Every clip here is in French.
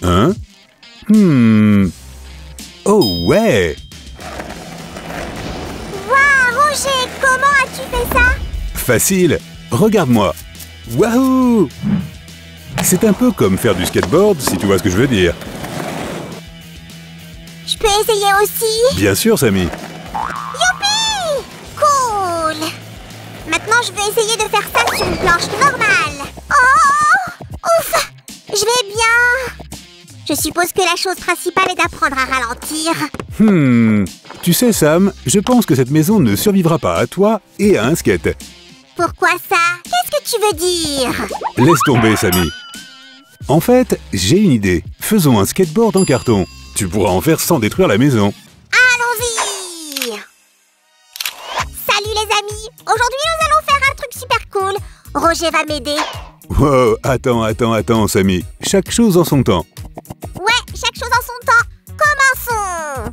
Hein? Oh ouais! Waouh, Roger, comment as-tu fait ça? Facile! Regarde-moi! Wahoo! C'est un peu comme faire du skateboard, si tu vois ce que je veux dire. Je peux essayer aussi? Bien sûr, Samy. Youpi! Cool! Maintenant, je vais essayer de faire ça sur une planche normale. Oh! Ouf! Je vais bien. Je suppose que la chose principale est d'apprendre à ralentir. Tu sais, Sam, je pense que cette maison ne survivra pas à toi et à un skate. Pourquoi ça? Qu'est-ce que tu veux dire? Laisse tomber, Samy. En fait, j'ai une idée. Faisons un skateboard en carton. Tu pourras en faire sans détruire la maison. Allons-y! Salut les amis! Aujourd'hui, nous allons faire un truc super cool. Roger va m'aider. Wow, attends, Samy. Chaque chose en son temps. Ouais, chaque chose en son temps. Commençons!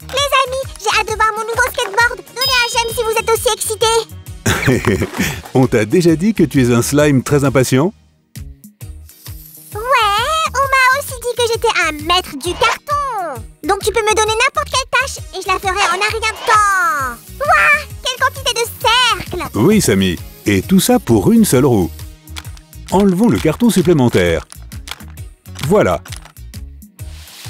Les amis, j'ai hâte de voir mon nouveau skateboard. Donnez un j'aime si vous êtes aussi excités. On t'a déjà dit que tu es un slime très impatient? Ouais, on m'a aussi dit que j'étais un maître du carton. Donc tu peux me donner n'importe quelle tâche et je la ferai en un rien de temps. Waouh, quelle quantité de cercles! Oui, Samy. Et tout ça pour une seule roue. Enlevons le carton supplémentaire. Voilà.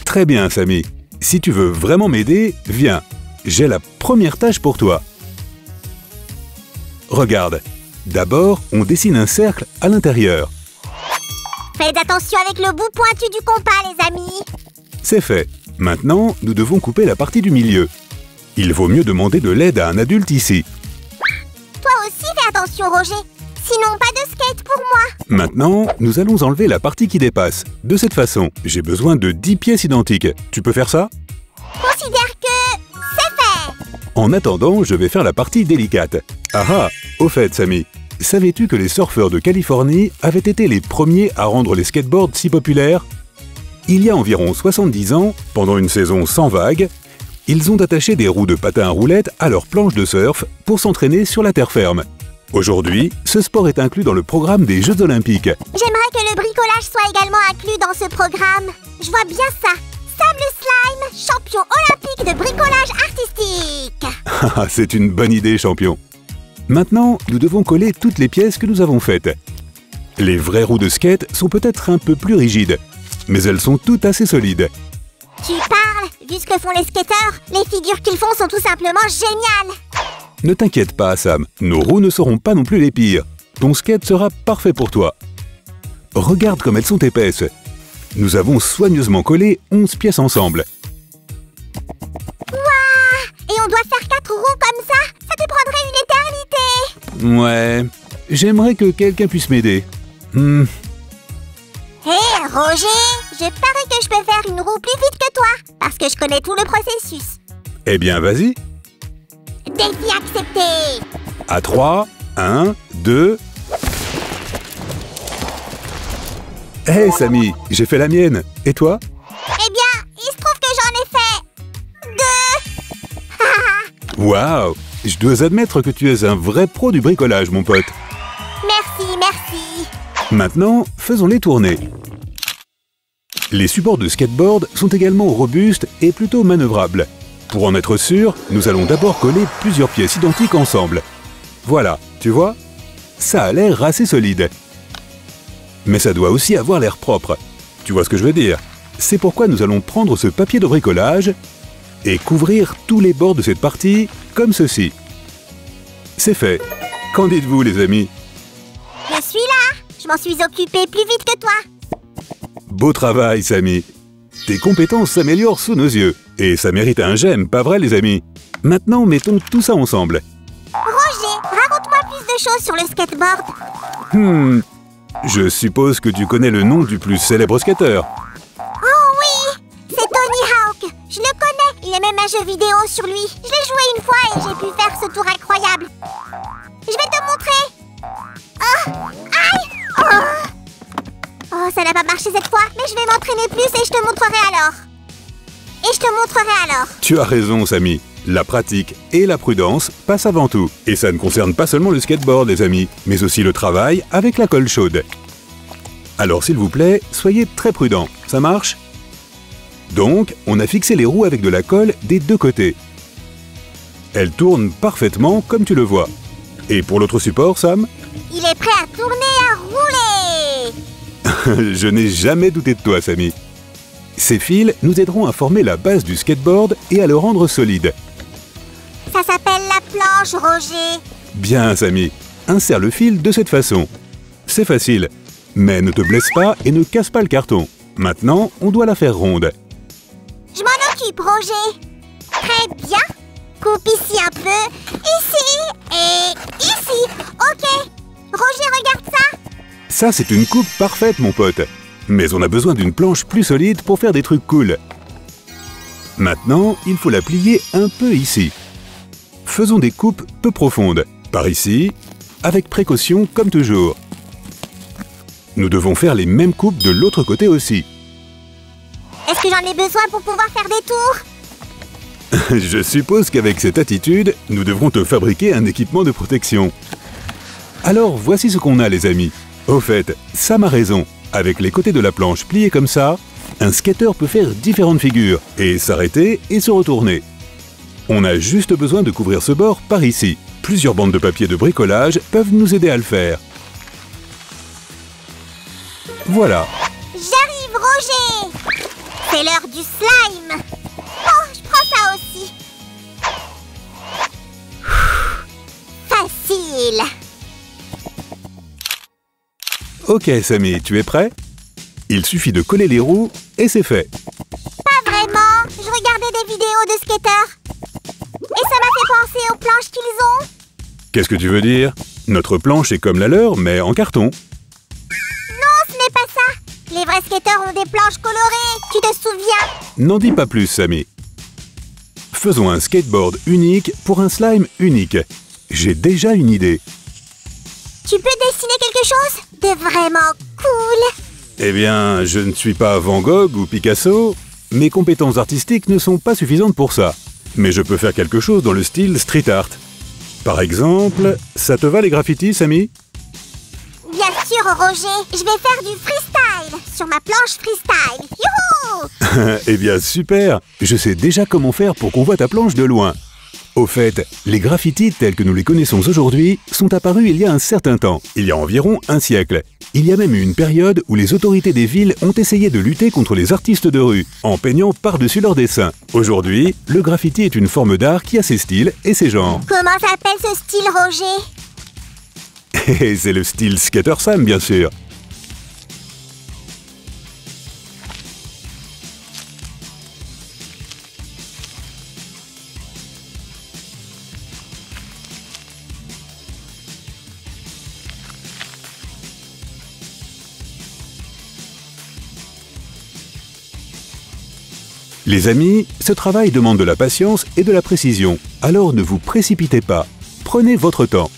Très bien, Samy. Si tu veux vraiment m'aider, viens. J'ai la première tâche pour toi. Regarde. D'abord, on dessine un cercle à l'intérieur. Faites attention avec le bout pointu du compas, les amis. C'est fait. Maintenant, nous devons couper la partie du milieu. Il vaut mieux demander de l'aide à un adulte ici. Toi aussi, fais attention, Roger. Sinon, pas de skate pour moi. Maintenant, nous allons enlever la partie qui dépasse. De cette façon, j'ai besoin de 10 pièces identiques. Tu peux faire ça? Considère que c'est fait. En attendant, je vais faire la partie délicate. Ah ah! Au fait, Samy, savais-tu que les surfeurs de Californie avaient été les premiers à rendre les skateboards si populaires? Il y a environ 70 ans, pendant une saison sans vagues, ils ont attaché des roues de patin à roulettes à leurs planches de surf pour s'entraîner sur la terre ferme. Aujourd'hui, ce sport est inclus dans le programme des Jeux Olympiques. J'aimerais que le bricolage soit également inclus dans ce programme. Je vois bien ça. Sam le Slime, champion olympique de bricolage artistique. C'est une bonne idée, champion. Maintenant, nous devons coller toutes les pièces que nous avons faites. Les vraies roues de skate sont peut-être un peu plus rigides, mais elles sont toutes assez solides. Tu parles? Vu ce que font les skateurs, les figures qu'ils font sont tout simplement géniales. Ne t'inquiète pas, Sam, nos roues ne seront pas non plus les pires. Ton skate sera parfait pour toi. Regarde comme elles sont épaisses. Nous avons soigneusement collé 11 pièces ensemble. Waouh! Et on doit faire 4 roues comme ça? Ça te prendrait une éternité. Ouais, j'aimerais que quelqu'un puisse m'aider. Hé, Roger! Je parie que je peux faire une roue plus vite que toi, parce que je connais tout le processus. Eh bien, vas-y. Défi accepté! À 3, 1, 2... Hé, Samy, j'ai fait la mienne. Et toi? Eh bien, il se trouve que j'en ai fait 2! Waouh! Je dois admettre que tu es un vrai pro du bricolage, mon pote. Merci, merci. Maintenant, faisons-les tourner. Les supports de skateboard sont également robustes et plutôt manœuvrables. Pour en être sûr, nous allons d'abord coller plusieurs pièces identiques ensemble. Voilà, tu vois? Ça a l'air assez solide. Mais ça doit aussi avoir l'air propre. Tu vois ce que je veux dire? C'est pourquoi nous allons prendre ce papier de bricolage et couvrir tous les bords de cette partie comme ceci. C'est fait. Qu'en dites-vous, les amis? Je suis là. Je m'en suis occupée plus vite que toi. Beau travail, Samy. Tes compétences s'améliorent sous nos yeux. Et ça mérite un j'aime, pas vrai, les amis? Maintenant, mettons tout ça ensemble. Roger, raconte-moi plus de choses sur le skateboard. Je suppose que tu connais le nom du plus célèbre skater. Oh oui, c'est Tony Hawk. Je le connais. Il y a même un jeu vidéo sur lui. Je l'ai joué une fois et j'ai pu faire ce tour incroyable. Je vais te montrer. Oh, aïe. Oh, ça n'a pas marché cette fois, mais je vais m'entraîner plus et je te montrerai alors. Tu as raison, Samy. La pratique et la prudence passent avant tout. Et ça ne concerne pas seulement le skateboard, les amis, mais aussi le travail avec la colle chaude. Alors s'il vous plaît, soyez très prudents. Ça marche? Donc, on a fixé les roues avec de la colle des deux côtés. Elles tournent parfaitement comme tu le vois. Et pour l'autre support, Sam? Il est prêt à tourner, à rouler. Je n'ai jamais douté de toi, Samy. Ces fils nous aideront à former la base du skateboard et à le rendre solide. Ça s'appelle la planche, Roger. Bien, Samy. Insère le fil de cette façon. C'est facile. Mais ne te blesse pas et ne casse pas le carton. Maintenant, on doit la faire ronde. Je m'en occupe, Roger. Très bien. Coupe ici un peu, ici et ici. Ok. Roger, regarde ça. Ça, c'est une coupe parfaite, mon pote. Mais on a besoin d'une planche plus solide pour faire des trucs cool. Maintenant, il faut la plier un peu ici. Faisons des coupes peu profondes. Par ici, avec précaution comme toujours. Nous devons faire les mêmes coupes de l'autre côté aussi. Est-ce que j'en ai besoin pour pouvoir faire des tours? Je suppose qu'avec cette attitude, nous devrons te fabriquer un équipement de protection. Alors, voici ce qu'on a, les amis. Au fait, Sam a raison. Avec les côtés de la planche pliés comme ça, un skater peut faire différentes figures, et s'arrêter et se retourner. On a juste besoin de couvrir ce bord par ici. Plusieurs bandes de papier de bricolage peuvent nous aider à le faire. Voilà. J'arrive, Roger. C'est l'heure du slime. Oh, je prends ça aussi. Facile. Ok, Samy, tu es prêt? Il suffit de coller les roues et c'est fait. Pas vraiment. Je regardais des vidéos de skateurs. Et ça m'a fait penser aux planches qu'ils ont. Qu'est-ce que tu veux dire? Notre planche est comme la leur, mais en carton. Non, ce n'est pas ça. Les vrais skateurs ont des planches colorées. Tu te souviens? N'en dis pas plus, Samy. Faisons un skateboard unique pour un slime unique. J'ai déjà une idée. Tu peux dessiner quelque chose de vraiment cool? Eh bien, je ne suis pas Van Gogh ou Picasso. Mes compétences artistiques ne sont pas suffisantes pour ça. Mais je peux faire quelque chose dans le style street art. Par exemple, ça te va les graffitis, Samy? Bien sûr, Roger. Je vais faire du freestyle sur ma planche freestyle. Youhou! Eh bien, super! Je sais déjà comment faire pour qu'on voit ta planche de loin. Au fait, les graffitis tels que nous les connaissons aujourd'hui sont apparus il y a un certain temps, il y a environ un siècle. Il y a même eu une période où les autorités des villes ont essayé de lutter contre les artistes de rue, en peignant par-dessus leurs dessins. Aujourd'hui, le graffiti est une forme d'art qui a ses styles et ses genres. Comment s'appelle ce style, Roger? Et c'est le style Skater Sam, bien sûr. Les amis, ce travail demande de la patience et de la précision, alors ne vous précipitez pas. Prenez votre temps.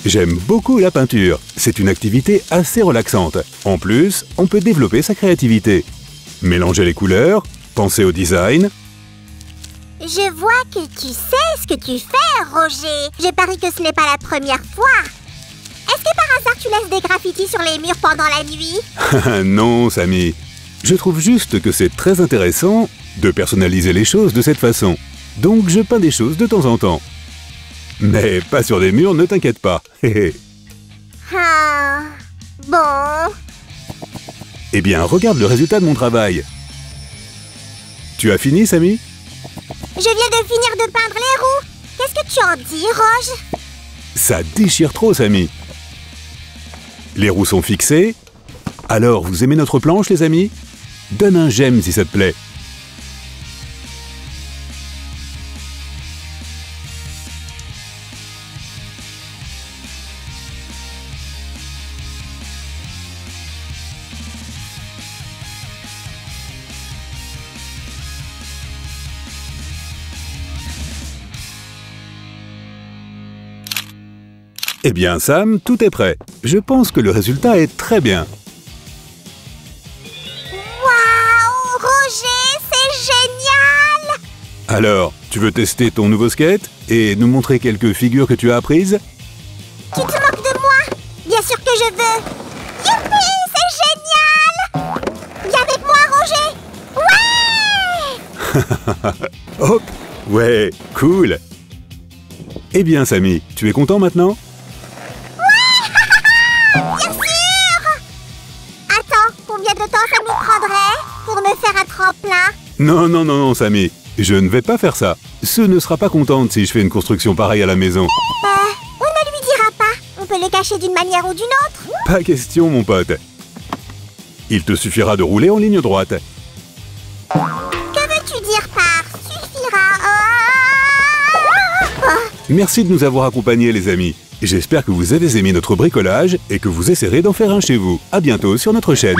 J'aime beaucoup la peinture, c'est une activité assez relaxante. En plus, on peut développer sa créativité. Mélanger les couleurs, penser au design. Je vois que tu sais ce que tu fais, Roger. Je parie que ce n'est pas la première fois. Est-ce que par hasard tu laisses des graffitis sur les murs pendant la nuit? Non, Samy. Je trouve juste que c'est très intéressant de personnaliser les choses de cette façon. Donc je peins des choses de temps en temps. Mais pas sur des murs, ne t'inquiète pas. Ah, bon. Eh bien, regarde le résultat de mon travail. Tu as fini, Samy? Je viens de finir de peindre les roues. Qu'est-ce que tu en dis, Roger? Ça déchire trop, Samy. Les roues sont fixées. Alors, vous aimez notre planche, les amis? Donne un j'aime si ça te plaît. Eh bien, Sam, tout est prêt. Je pense que le résultat est très bien. Waouh, Roger, c'est génial! Alors, tu veux tester ton nouveau skate et nous montrer quelques figures que tu as apprises? Tu te moques de moi? Bien sûr que je veux! Youpi, c'est génial! Viens avec moi, Roger! Ouais! Hop! Ouais, cool! Eh bien, Samy, tu es content maintenant? Bien sûr! Attends, combien de temps ça nous prendrait pour me faire un tremplin? Non, non, non, non, Samy. Je ne vais pas faire ça. Sue ne sera pas contente si je fais une construction pareille à la maison. On ne lui dira pas. On peut le cacher d'une manière ou d'une autre. Pas question, mon pote. Il te suffira de rouler en ligne droite. Que veux-tu dire par suffira? Merci de nous avoir accompagnés, les amis. J'espère que vous avez aimé notre bricolage et que vous essaierez d'en faire un chez vous. À bientôt sur notre chaîne.